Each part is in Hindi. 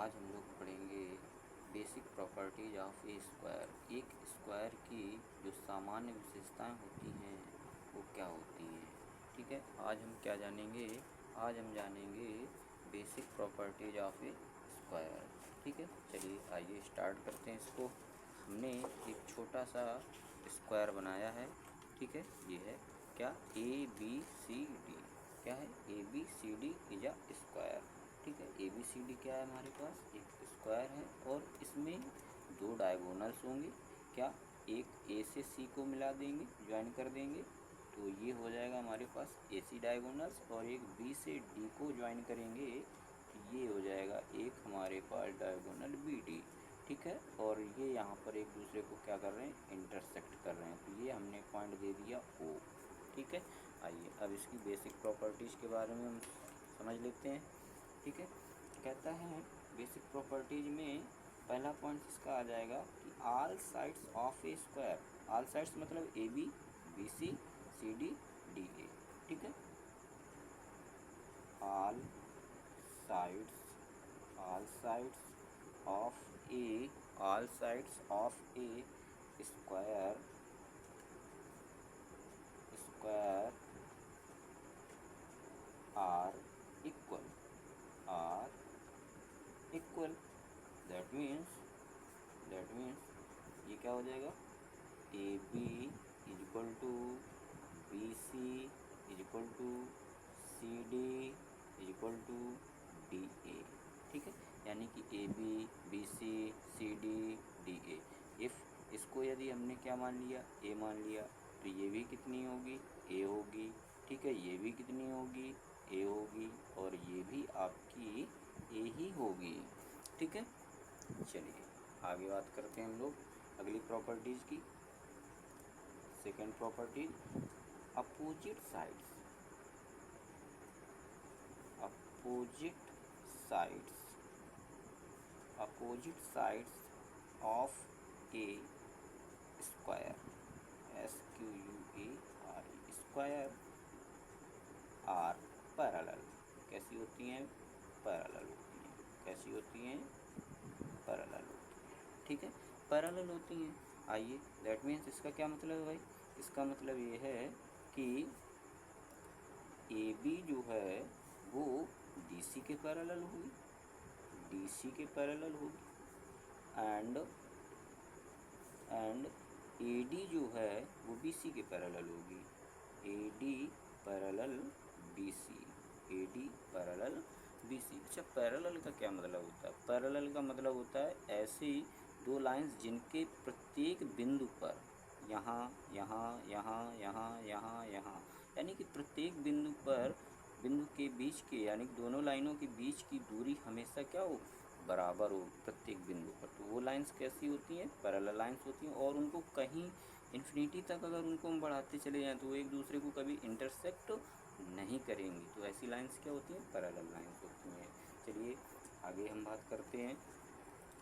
आज हम लोग पढ़ेंगे basic properties of a square. एक स्क्वायर की जो सामान्य विशेषताएं होती हैं वो क्या होती हैं। ठीक है, आज हम क्या जानेंगे, आज हम जानेंगे basic properties of a square. ठीक है, चलिए आइए स्टार्ट करते हैं इसको। हमने एक छोटा सा स्क्वायर बनाया है। ठीक है, ये है क्या, ए बी सी डी। क्या है, A B C D is a square. ठीक है, ए बी सी डी क्या है, हमारे पास एक स्क्वायर है और इसमें दो डायगोनल्स होंगे। क्या, एक ए से सी को मिला देंगे, ज्वाइन कर देंगे, तो ये हो जाएगा हमारे पास ए सी डायगोनल्स, और एक बी से डी को ज्वाइन करेंगे तो ये हो जाएगा एक हमारे पास डायगोनल बी डी। ठीक है, और ये यहाँ पर एक दूसरे को क्या कर रहे हैं, इंटरसेक्ट कर रहे हैं, तो ये हमने पॉइंट दे दिया ओ। ठीक है, आइए अब इसकी बेसिक प्रॉपर्टीज़ के बारे में हम समझ लेते हैं। ठीक है, कहता है बेसिक प्रॉपर्टीज में पहला पॉइंट इसका आ जाएगा कि all sides of a square. All sides मतलब A B, B C, C D, D A. ठीक है, all sides, all sides of a, all sides of a square, square are equal, are equal. That means, that means ये क्या हो जाएगा, A B is equal to B C is equal to C D is equal to D A. ठीक है, यानी कि A B C C D D A. If इसको यदि हमने क्या मान लिया, ए मान लिया, तो ये भी कितनी होगी, ए होगी। ठीक है, ये भी कितनी होगी, ए होगी, और ये भी आपकी ए ही होगी। ठीक है, चलिए आगे बात करते हैं हम लोग अगली प्रॉपर्टीज़ की। Second properties, opposite sides, opposite sides, opposite sides of a square, S Q U A R E, square are parallel. कैसी होती हैं, पैरेलल होती हैं। कैसी होती हैं, पैरेलल होती हैं। ठीक है, पैरेलल होती हैं। आइए, दैट मीन्स इसका क्या मतलब है भाई, इसका मतलब ये है कि ए बी जो है वो डी सी के पैरेलल होगी, डी सी के पैरेलल होगी, एंड ए डी जो है वो बी सी के पैरेलल होगी, A D parallel B C, A D parallel B C. अच्छा, पैरेलल का क्या मतलब होता है, पैरेलल का मतलब होता है ऐसी दो लाइंस जिनके प्रत्येक बिंदु पर, यहाँ यहाँ यहाँ यहाँ यहाँ यहाँ, यानी कि प्रत्येक बिंदु पर, बिंदु के बीच के, यानी कि दोनों लाइनों के बीच की दूरी हमेशा क्या हो, बराबर हो प्रत्येक बिंदु पर। तो वो लाइंस कैसी होती हैं, पैरेलल लाइंस होती हैं, और उनको कहीं इन्फिनिटी तक अगर उनको हम बढ़ाते चले जाएँ तो वो एक दूसरे को कभी इंटरसेक्ट नहीं करेंगी। तो ऐसी लाइंस क्या होती हैं, पैरेलल लाइंस होती हैं। चलिए आगे हम बात करते हैं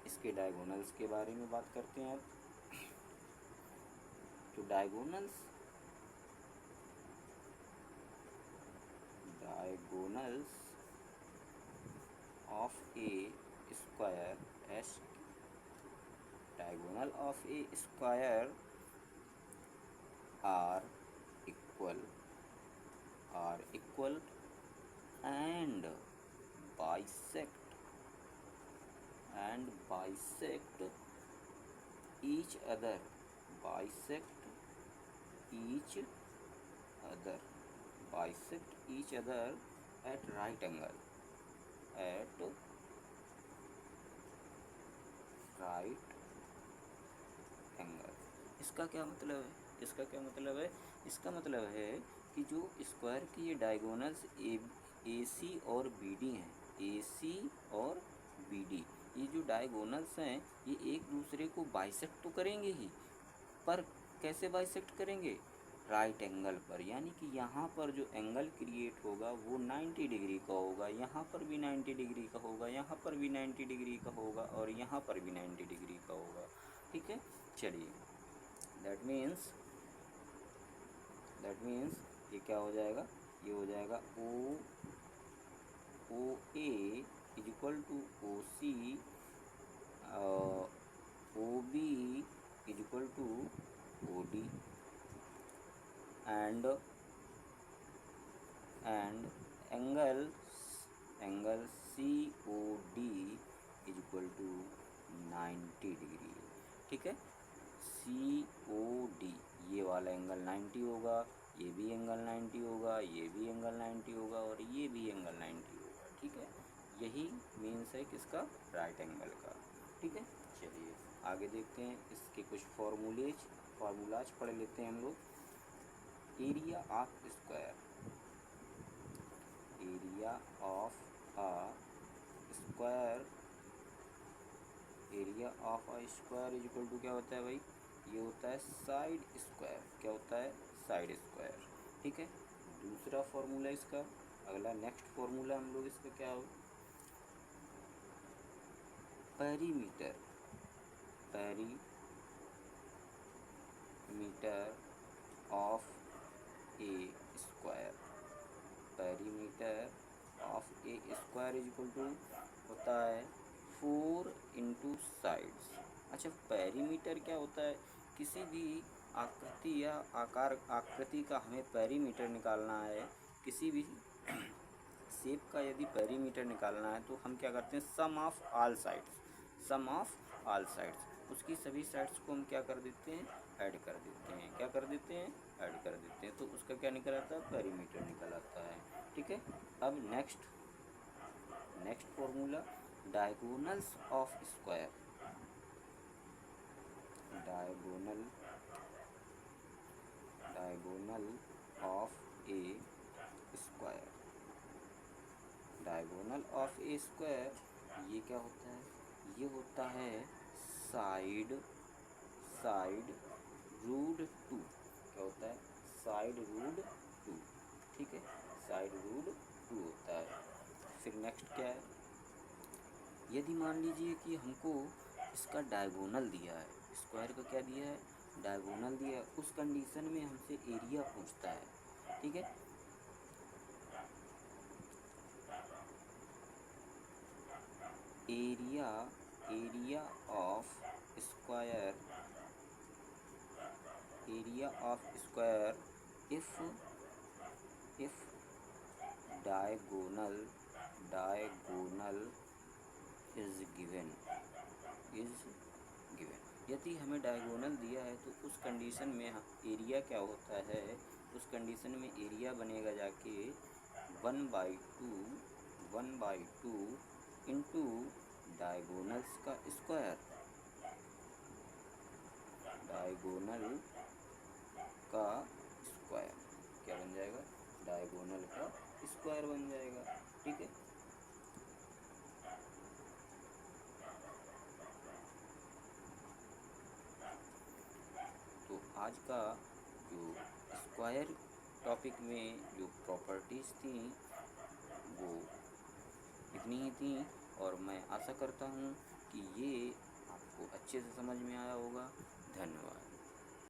इसके डायगोनल्स के बारे में बात करते हैं अब। तो diagonals, diagonals of a square, S, diagonal of a square are equal, are equal and bisect, and bisect each other, bisect each other, bisect each other at right angle, at right angle। इसका क्या मतलब है, इसका क्या मतलब है, इसका मतलब है कि जो स्क्वायर की ये डायगोनल्स ए सी और बी डी हैं, ए सी और बी डी, ये जो डायगोनल्स हैं ये एक दूसरे को बाइसेक्ट तो करेंगे ही, पर कैसे बाइसेक्ट करेंगे, राइट एंगल पर। यानी कि यहाँ पर जो एंगल क्रिएट होगा वो 90 डिग्री का होगा, यहाँ पर भी 90 डिग्री का होगा, यहाँ पर भी 90 डिग्री का होगा, और यहाँ पर भी 90 डिग्री का होगा। ठीक है, चलिए दैट मीन्स, दैट मीन्स ये क्या हो जाएगा, ये हो जाएगा O, O A is equal to O C, O B is equal to O D, and angle C O D is equal to 90 degree. ठीक है, सी ओ डी ये वाला एंगल 90 होगा, ये भी एंगल 90 होगा, ये भी एंगल 90 होगा और ये भी एंगल 90 होगा। ठीक है, यही मीन्स है किसका, राइट एंगल का। ठीक है, चलिए आगे देखते हैं, इसके कुछ फार्मूलाज पढ़ लेते हैं हम लोग। Area of square, area of a square, area of a square is equal to क्या होता है भाई, ये होता है साइड स्क्वायर। क्या होता है, साइड स्क्वायर। ठीक है, दूसरा फॉर्मूला इसका, अगला नेक्स्ट फॉर्मूला हम लोग इसका क्या हो, perimeter, perimeter of a square, perimeter of a square is equal to होता है 4 इंटू साइड्स। अच्छा, पेरीमीटर क्या होता है, किसी भी आकृति या आकृति का हमें पेरीमीटर निकालना है, किसी भी शेप का यदि पेरीमीटर निकालना है तो हम क्या करते हैं, sum of all sides, sum of all sides, उसकी सभी साइड्स को हम क्या कर देते हैं, ऐड कर देते हैं। क्या कर देते हैं, ऐड कर देते हैं, तो उसका क्या निकल आता है, पेरीमीटर निकल आता है। ठीक है, अब next formula, diagonals of square, diagonal of a square, diagonal of a square ये क्या होता है, ये होता है साइड रूट 2। क्या होता है, साइड रूट 2। ठीक है, साइड रूट 2 होता है। फिर नेक्स्ट क्या है, यदि मान लीजिए कि हमको इसका डायगोनल दिया है, स्क्वायर का क्या दिया है, डायगोनल दिया है, उस कंडीशन में हमसे एरिया पूछता है। ठीक है, area of square, area of square if diagonal is given, यदि हमें डायगोनल दिया है तो उस कंडीशन में एरिया क्या होता है, उस कंडीशन में एरिया बनेगा जाके 1/2 इंटू डायगोनल्स का स्क्वायर, डायगोनल का स्क्वायर क्या बन जाएगा, डायगोनल का स्क्वायर बन जाएगा। ठीक है, तो आज का जो स्क्वायर टॉपिक में जो प्रॉपर्टीज़ थी वो इतनी ही थी, और मैं आशा करता हूँ कि ये आपको अच्छे से समझ में आया होगा। धन्यवाद।